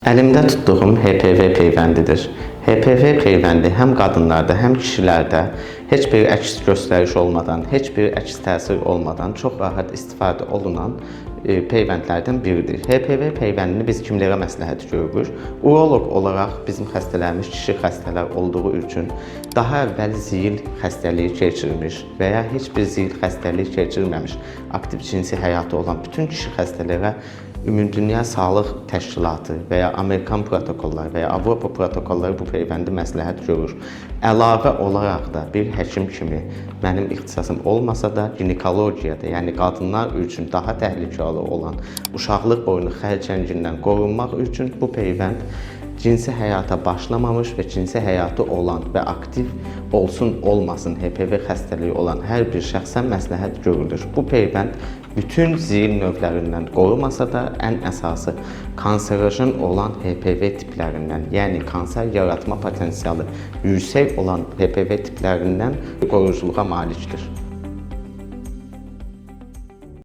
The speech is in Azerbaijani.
Əlimdə tutduğum HPV peyvəndidir. HPV peyvəndi həm qadınlarda, həm kişilərdə heç bir əks göstəriş olmadan, heç bir əks təsir olmadan çox rahat istifadə olunan peyvəndlərdən biridir. HPV peyvəndini biz kimlərə məsləhət görürük? Uroloq olaraq bizim xəstələrimiz kişi xəstələr olduğu üçün daha əvvəl zil xəstəliyi keçirmiş və ya heç bir zil xəstəliyi keçirməmiş aktiv cinsi həyatı olan bütün kişi xəstələrə Ümumdünya Sağlıq Təşkilatı və ya Amerikan protokolları və ya Avropa protokolları bu peyvəndi məsləhət görür. Əlavə olaraq da bir həkim kimi mənim ixtisasım olmasa da ginekologiyada, yəni qadınlar üçün daha təhlükəli olan uşaqlıq boynu xərçəngindən qorunmaq üçün bu peyvənd cinsi həyata başlamamış və cinsi həyatı olan və aktiv olsun olmasın HPV xəstəliyi olan hər bir şəxsə məsləhət görülür. Bu peyvənd bütün zil növlərindən qorumasa da ən əsası kanserojen olan HPV tiplərindən, yəni kanser yaratma potensialı yüksək olan HPV tiplərindən qoruyuculuğa malikdir.